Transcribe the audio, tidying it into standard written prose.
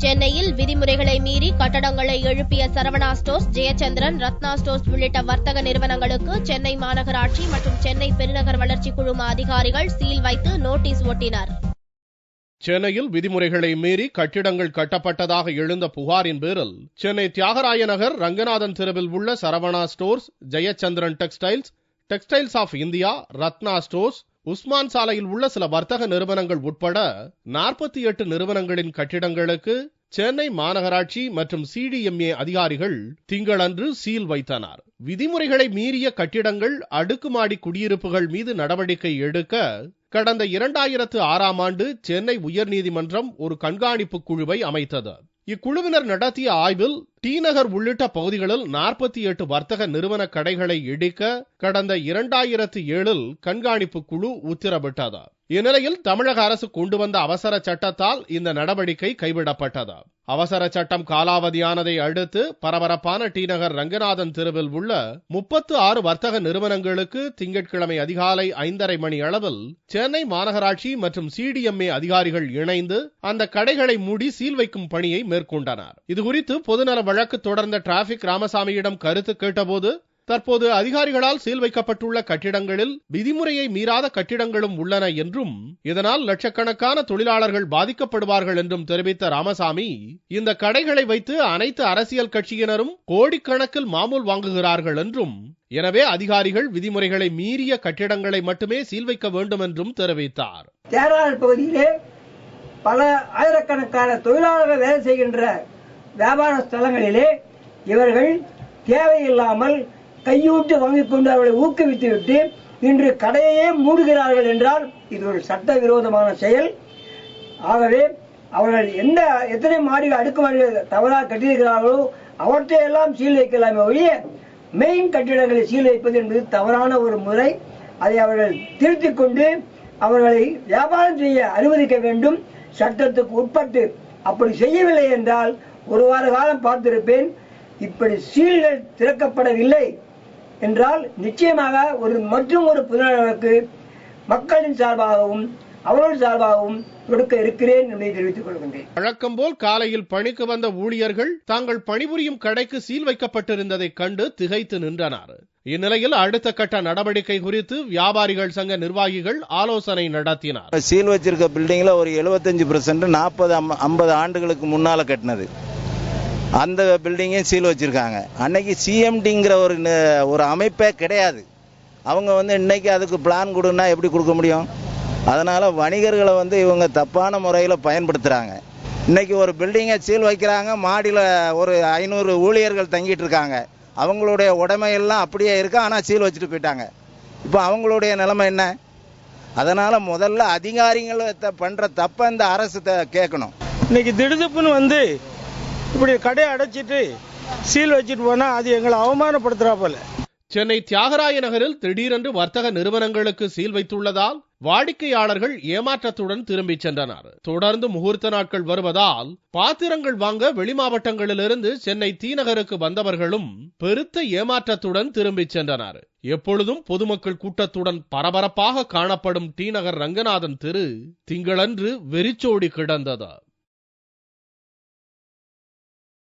சென்னையில் விதிமுறைகளை மீறி கட்டடங்களை எழுப்பிய சரவணா ஸ்டோர்ஸ், ஜெயச்சந்திரன், ரத்னா ஸ்டோர்ஸ் உள்ளிட்ட வர்த்தக நிறுவனங்களுக்கு சென்னை மாநகராட்சி மற்றும் சென்னை பெருநகர் வளர்ச்சி குழும அதிகாரிகள் சீல் வைத்து நோட்டீஸ் ஒட்டினர். சென்னையில் விதிமுறைகளை மீறி கட்டிடங்கள் கட்டப்பட்டதாக எழுந்த புகாரின் பேரில் சென்னை தியாகராய நகர் ரங்கநாதன் தெருவில் உள்ள Saravana stores, Jayachandran textiles, textiles of India, Ratna stores, Usman சாலையில் உள்ள சில வர்த்தக நிறுவனங்கள் உட்பட 48 நிறுவனங்களின் கட்டிடங்களுக்கு சென்னை மாநகராட்சி மற்றும் சிடிஎம்ஏ அதிகாரிகள் திங்களன்று சீல் வைத்தனர். விதிமுறைகளை மீறிய கட்டிடங்கள், அடுக்குமாடி குடியிருப்புகள் மீது நடவடிக்கை எடுக்க கடந்த 2006ஆம் ஆண்டு சென்னை உயர்நீதிமன்றம் ஒரு கண்காணிப்பு குழுவை அமைத்தது. இக்குழுவினர் நடத்திய ஆய்வில் டி நகர் உள்ளிட்ட பகுதிகளில் 48 வர்த்தக நிறுவன கடைகளை இடிக்க கடந்த 2007இல் கண்காணிப்பு குழு உத்தரவிட்டது. இந்நிலையில் தமிழக அரசு கொண்டு வந்த அவசர சட்டத்தால் இந்த நடவடிக்கை கைவிடப்பட்டது. அவசர சட்டம் காலாவதியானதை அடுத்து பரபரப்பான டி நகர் ரங்கநாதன் தெருவில் உள்ள 36 வர்த்தக நிறுவனங்களுக்கு திங்கட்கிழமை அதிகாலை 5:30 மணி அளவில் சென்னை மாநகராட்சி மற்றும் சிடிஎம்ஏ அதிகாரிகள் இணைந்து அந்த கடைகளை மூடி சீல் வைக்கும் பணியை மேற்கொண்டனர். இதுகுறித்து பொதுநல வழக்கு தொடர்ந்த டிராபிக் ராமசாமியிடம் கருத்து கேட்டபோது, தற்போது அதிகாரிகளால் சீல் வைக்கப்பட்டுள்ள கட்டிடங்களில் விதிமுறையை மீறாத கட்டிடங்களும் உள்ளன என்றும் இதனால் லட்சக்கணக்கான தொழிலாளர்கள் பாதிக்கப்படுவார்கள் என்றும் தெரிவித்த ராமசாமி, இந்த கடைகளை வைத்து அனைத்து அரசியல் கட்சியினரும் கோடிக்கணக்கில் மாமூல் வாங்குகிறார்கள் என்றும், எனவே அதிகாரிகள் விதிமுறைகளை மீறிய கட்டிடங்களை மட்டுமே சீல் வைக்க வேண்டும் என்றும் தெரிவித்தார். தேரார் பகுதியிலே பல ஆயிரக்கணக்கான தொழிலாளர்கள் வேலை செய்கின்ற வியாபார ஸ்தலங்களிலே இவர்கள் தேவையில்லாமல் கையூட்டு வாங்கிக் கொண்டு அவர்களை ஊக்குவித்துவிட்டு இன்று கடையே மூடுகிறார்கள் என்றால் இது ஒரு சட்டவிரோதமான செயல். ஆகவே அவர்கள் எத்தனை மாடிகள், அடுக்குமாடிகள் தவறாக கட்டியிருக்கிறார்களோ அவற்றையெல்லாம் சீல் வைக்கலாமே ஒழிய மெயின் கட்டிடங்களை சீல் வைப்பது என்பது தவறான ஒரு முறை. அதை அவர்கள் திருத்திக் கொண்டு அவர்களை வியாபாரம் செய்ய அனுமதிக்க வேண்டும், சட்டத்துக்கு உட்பட்டு. அப்படி செய்யவில்லை என்றால் ஒரு வார காலம் பார்த்திருப்பேன். இப்படி சீல்கள் திறக்கப்படவில்லை என்றால் நிச்சயமாக மற்றும் ஒரு புதுநலனுக்கு மக்களின் சார்பாகவும் அவர்கள் சார்பாகவும் கொடுக்க இருக்கிறேன் என்பதை தெரிவித்துக் கொள்கின்றேன். வழக்கம் போல் காலையில் பணிக்கு வந்த ஊழியர்கள் தாங்கள் பணிபுரியும் கடைக்கு சீல் வைக்கப்பட்டிருந்ததை கண்டு திகைத்து நின்றனர். இந்நிலையில் அடுத்த கட்ட நடவடிக்கை குறித்து வியாபாரிகள் சங்க நிர்வாகிகள் ஆலோசனை நடத்தினார். சீல் வச்சிருக்க பில்டிங்ல ஒரு 75% 40-50 ஆண்டுகளுக்கு முன்னால கட்டினது அந்த பில்டிங்கையும் சீல் வச்சிருக்காங்க. அன்னைக்கு சிஎம்டிங்கிற ஒரு அமைப்பே கிடையாது. அவங்க இன்னைக்கு அதுக்கு பிளான் கொடுன்னா எப்படி கொடுக்க முடியும்? அதனால வணிகர்களை இவங்க தப்பான முறையில் பயன்படுத்துறாங்க. இன்னைக்கு ஒரு பில்டிங்கை சீல் வைக்கிறாங்க, மாடியில் ஒரு 500 ஊழியர்கள் தங்கிட்டு இருக்காங்க. அவங்களுடைய உடைமையெல்லாம் அப்படியே இருக்கு, ஆனால் சீல் வச்சுட்டு போயிட்டாங்க. இப்போ அவங்களுடைய நிலைமை என்ன? அதனால முதல்ல அதிகாரிகள் பண்ற தப்ப இந்த அரசு கேட்கணும். இன்னைக்கு திடுதுப்புன்னு இப்படி கடையை அடைச்சிட்டு சீல் வச்சுட்டு போனா அது எங்களை அவமானப்படுத்துறா போல. சென்னை தியாகராய நகரில் திடீரென்று வர்த்தக நிறுவனங்களுக்கு சீல் வைத்துள்ளதால் வாடிக்கையாளர்கள் ஏமாற்றத்துடன் திரும்பி சென்றனர். தொடர்ந்து முகூர்த்த நாட்கள் வருவதால் பாத்திரங்கள் வாங்க வெளி மாவட்டங்களிலிருந்து சென்னை தி நகருக்கு வந்தவர்களும் பெருத்த ஏமாற்றத்துடன் திரும்பி சென்றனர். எப்பொழுதும் பொதுமக்கள் கூட்டத்துடன் பரபரப்பாக காணப்படும் டி நகர் ரங்கநாதன் தெரு திங்களன்று வெறிச்சோடி கிடந்தது.